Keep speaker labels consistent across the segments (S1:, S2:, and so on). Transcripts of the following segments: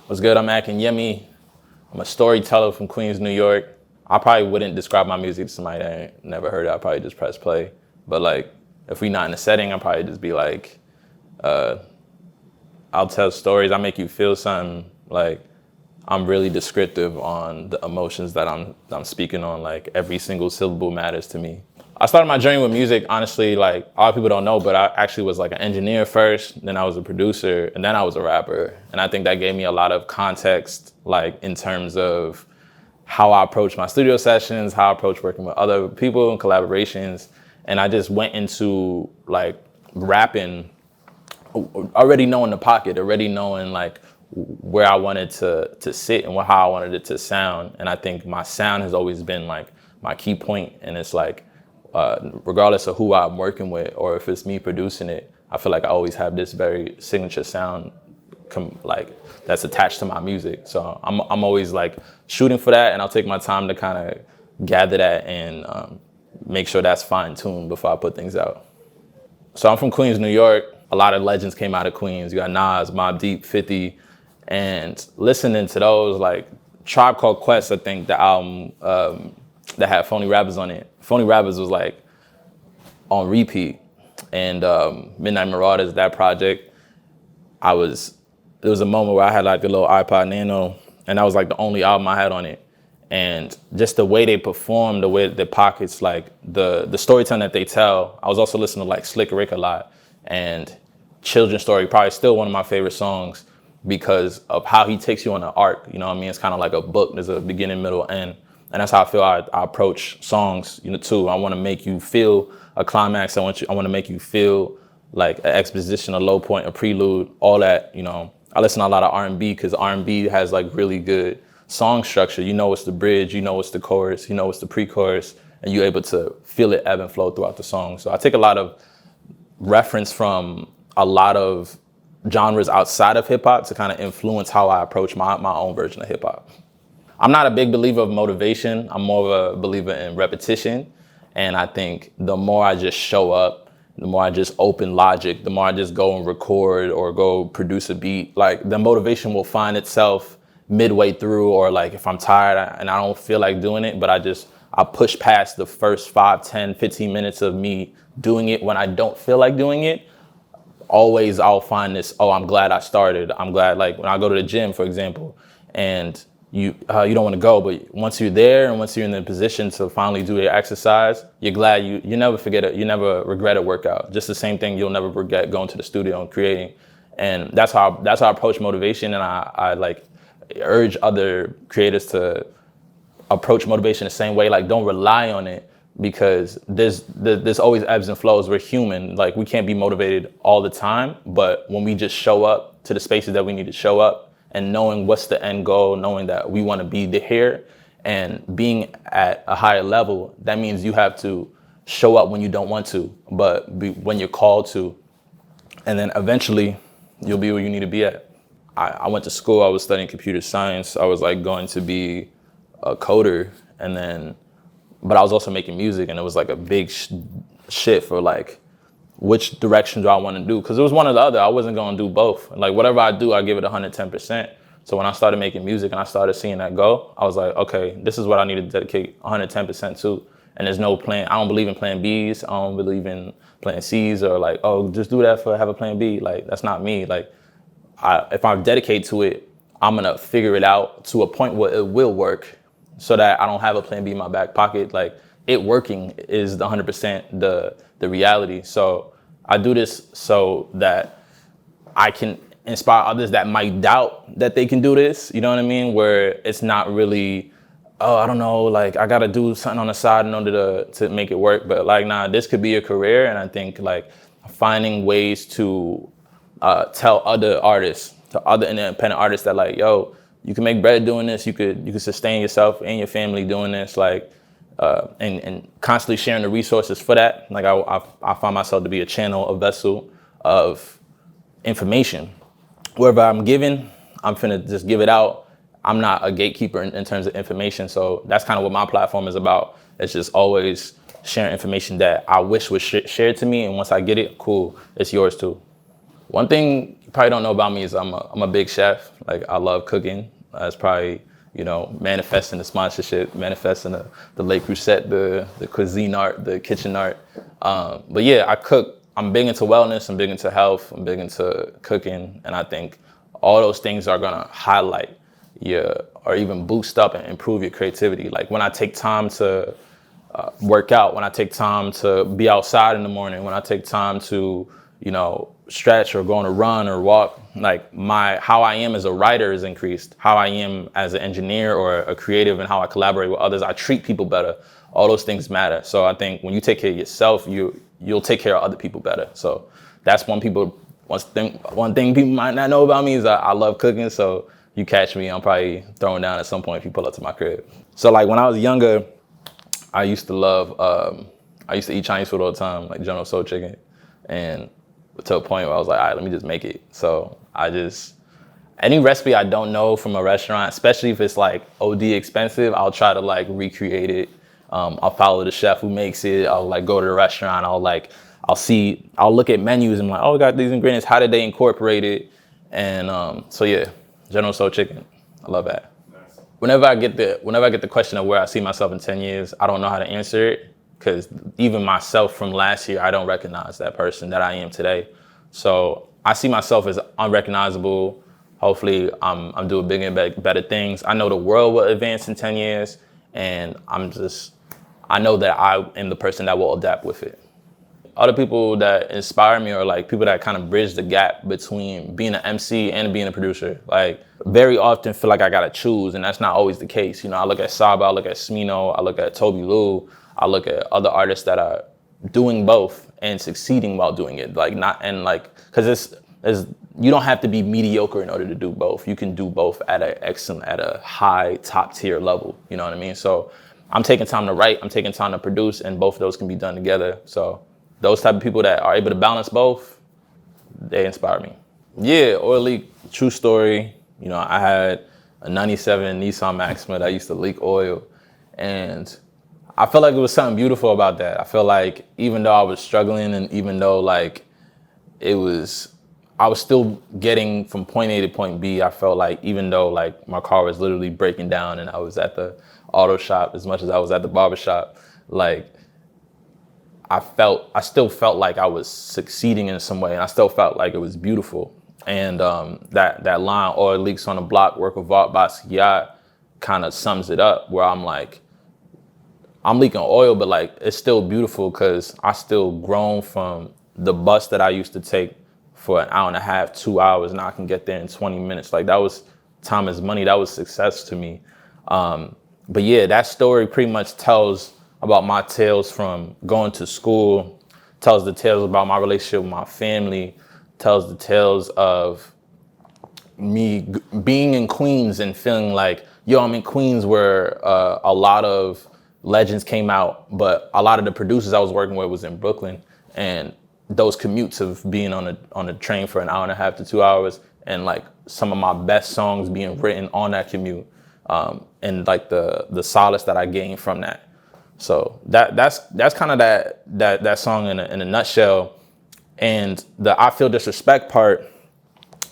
S1: What's good? I'm Akinyemi. I'm a storyteller from Queens, New York. I probably wouldn't describe my music to somebody that ain't never heard it. I'd probably just press play. But like, if we not in a setting, I'd probably just be like, I'll tell stories. I make you feel something. Like, I'm really descriptive on the emotions that I'm speaking on. Like, every single syllable matters to me. I started my journey with music, honestly, like a lot of people don't know, but I actually was like an engineer first, then I was a producer, and then I was a rapper. And I think that gave me a lot of context, like in terms of how I approach my studio sessions, how I approach working with other people and collaborations. And I just went into like rapping already knowing the pocket, already knowing like where I wanted to sit and how I wanted it to sound. And I think my sound has always been like my key point. And it's like, regardless of who I'm working with or if it's me producing it, I feel like I always have this very signature sound like that's attached to my music. So I'm always like shooting for that, and I'll take my time to kind of gather that and make sure that's fine tuned before I put things out. So I'm from Queens, New York. A lot of legends came out of Queens. You got Nas, Mobb Deep, 50, and listening to those, like Tribe Called Quest, I think the album that had Phony Rappers on it. Phony Rappers was like on repeat, and Midnight Marauders, that project, there was a moment where I had like a little iPod Nano, and that was like the only album I had on it. And just the way they perform, the way the pockets, like the storytelling that they tell. I was also listening to like Slick Rick a lot, and Children's Story, probably still one of my favorite songs because of how he takes you on an arc. You know what I mean? It's kind of like a book. There's a beginning, middle, end. And that's how I feel I approach songs, too. I want to make you feel a climax. I want to make you feel like an exposition, a low point, a prelude, all that, I listen to a lot of R&B because R&B has like really good song structure. You know it's the bridge, you know it's the chorus, you know it's the pre-chorus, and you're able to feel it ebb and flow throughout the song. So I take a lot of reference from a lot of genres outside of hip hop to kind of influence how I approach my own version of hip hop. I'm not a big believer of motivation. I'm more of a believer in repetition. And I think the more I just show up, the more I just open Logic, the more I just go and record or go produce a beat, like the motivation will find itself midway through, or like if I'm tired and I don't feel like doing it, but I push past the first 5, 10, 15 minutes of me doing it when I don't feel like doing it. Always I'll find this, I'm glad I started. I'm glad, like when I go to the gym, for example, and you don't want to go, but once you're there and once you're in the position to finally do the exercise, you're glad you never forget it. You never regret a workout. Just the same thing, you'll never regret going to the studio and creating. And that's how I approach motivation. And I like urge other creators to approach motivation the same way. Like, don't rely on it, because there's always ebbs and flows. We're human. Like, we can't be motivated all the time. But when we just show up to the spaces that we need to show up, and knowing what's the end goal, knowing that we want to be here and being at a higher level, that means you have to show up when you don't want to, but when you're called to. And then eventually you'll be where you need to be at. I went to school, I was studying computer science. I was like going to be a coder, but I was also making music, and it was like a big shift for like, which direction do I want to do? Because it was one or the other. I wasn't going to do both. Like, whatever I do, I give it 110%. So when I started making music and I started seeing that go, I was like, okay, this is what I need to dedicate 110% to. And there's no plan. I don't believe in plan Bs. I don't believe in plan Cs, or like, just do that have a plan B. Like, that's not me. Like, if I dedicate to it, I'm going to figure it out to a point where it will work, so that I don't have a plan B in my back pocket. Like, it working is the 100% the reality. So I do this so that I can inspire others that might doubt that they can do this. You know what I mean? Where it's not really, I don't know, like I got to do something on the side in order to make it work. But like, nah, this could be a career. And I think like finding ways to tell other artists, to other independent artists that like, yo, you can make bread doing this. You could sustain yourself and your family doing this. Like, and constantly sharing the resources for that. Like I find myself to be a channel, a vessel of information. Wherever I'm giving, I'm finna just give it out. I'm not a gatekeeper in terms of information. So that's kind of what my platform is about. It's just always sharing information that I wish was shared to me. And once I get it, cool, it's yours too. One thing you probably don't know about me is I'm a big chef. Like, I love cooking. That's probably, manifesting the sponsorship, manifesting the Le Creuset, the cuisine art, the kitchen art. But yeah, I cook. I'm big into wellness. I'm big into health. I'm big into cooking. And I think all those things are going to highlight or even boost up and improve your creativity. Like, when I take time to work out, when I take time to be outside in the morning, when I take time to, stretch or go on a run or walk, like how I am as a writer is increased. How I am as an engineer or a creative and how I collaborate with others, I treat people better. All those things matter. So I think when you take care of yourself, you'll take care of other people better. So that's one thing people might not know about me is I love cooking. So you catch me, I'm probably throwing down at some point if you pull up to my crib. So like when I was younger, I used to eat Chinese food all the time, like General Soul chicken. And to a point where I was like, all right, let me just make it. So any recipe I don't know from a restaurant, especially if it's like OD expensive, I'll try to like recreate it. I'll follow the chef who makes it. I'll like go to the restaurant. I'll look at menus and I'm like, oh, we got these ingredients. How did they incorporate it? And so yeah, General Soul chicken. I love that. Nice. Whenever I get the question of where I see myself in 10 years, I don't know how to answer it. Because even myself from last year, I don't recognize that person that I am today. So I see myself as unrecognizable. Hopefully, I'm doing bigger and better things. I know the world will advance in 10 years, and I know that I am the person that will adapt with it. Other people that inspire me are like people that kind of bridge the gap between being an MC and being a producer. Like, very often feel like I gotta choose, and that's not always the case. I look at Saba, I look at Smino, I look at Toby Lou, I look at other artists that are doing both and succeeding while doing it. Because you don't have to be mediocre in order to do both. You can do both at a high top tier level. You know what I mean? So I'm taking time to write, I'm taking time to produce, and both of those can be done together. So those type of people that are able to balance both, they inspire me. Yeah, oil leak, true story. I had a 97 Nissan Maxima that used to leak oil, and I felt like it was something beautiful about that. I feel like even though I was struggling and even though like I was still getting from point A to point B, I felt like even though like my car was literally breaking down and I was at the auto shop as much as I was at the barber shop, like I still felt like I was succeeding in some way, and I still felt like it was beautiful. And that line, oil leaks on the block, work of art by Basquiat, kind of sums it up, where I'm like, I'm leaking oil, but like it's still beautiful because I still grown from the bus that I used to take for an hour and a half, 2 hours. Now I can get there in 20 minutes. Like, that was time is money. That was success to me. But yeah, that story pretty much tells about my tales from going to school, tells the tales about my relationship with my family, tells the tales of me being in Queens and feeling like, I'm in Queens where a lot of legends came out, but a lot of the producers I was working with was in Brooklyn, and those commutes of being on a train for an hour and a half to 2 hours, and like some of my best songs being written on that commute, and like the solace that I gained from that. So that's kind of that song in a nutshell. And the I Feel Disrespect part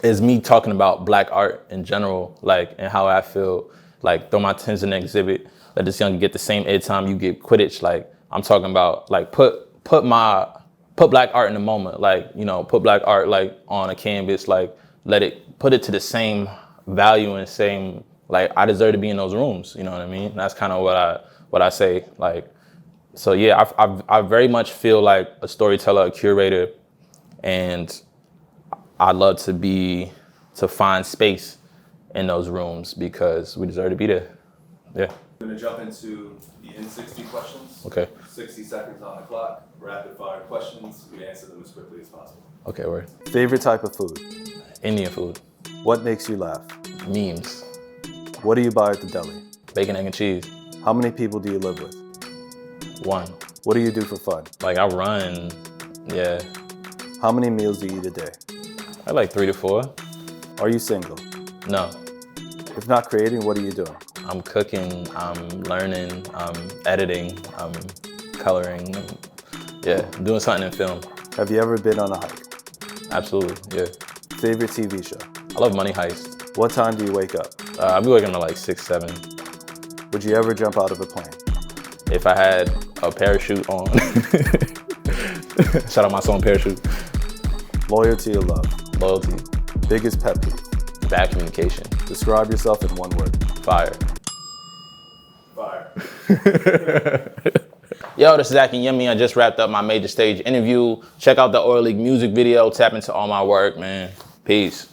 S1: is me talking about Black art in general, like, and how I feel like throw my tens in the exhibit. Let this young get the same airtime you get Quidditch. Like, I'm talking about like put Black art in the moment. Like, put Black art like on a canvas. Like, put it to the same value and same, like, I deserve to be in those rooms. You know what I mean? That's kind of what I say. Like, so yeah, I very much feel like a storyteller, a curator, and I love to find space in those rooms because we deserve to be there. Yeah.
S2: I'm going to jump into the in60 questions.
S1: Okay.
S2: 60 seconds on the clock. Rapid fire questions. We answer them as quickly as possible.
S1: Okay, word.
S3: Favorite type of food?
S1: Indian food.
S3: What makes you laugh?
S1: Memes.
S3: What do you buy at the deli?
S1: Bacon, egg, and cheese.
S3: How many people do you live with?
S1: 1.
S3: What do you do for fun?
S1: Like, I run. Yeah.
S3: How many meals do you eat a day?
S1: I like 3 to 4.
S3: Are you single?
S1: No.
S3: If not creating, what are you doing?
S1: I'm cooking, I'm learning, I'm editing, I'm coloring. Yeah, I'm doing something in film.
S3: Have you ever been on a hike?
S1: Absolutely, yeah.
S3: Favorite TV show?
S1: I love Money Heist.
S3: What time do you wake up?
S1: I'll be waking up like 6, 7.
S3: Would you ever jump out of a plane?
S1: If I had a parachute on. Shout out my song Parachute.
S3: Loyalty or love?
S1: Loyalty.
S3: Biggest pet peeve?
S1: Bad communication.
S3: Describe yourself in one word.
S1: Fire.
S2: Fire.
S1: Yo, this is Akinyemi. I just wrapped up my Majorstage interview. Check out the Oil League music video. Tap into all my work, man. Peace.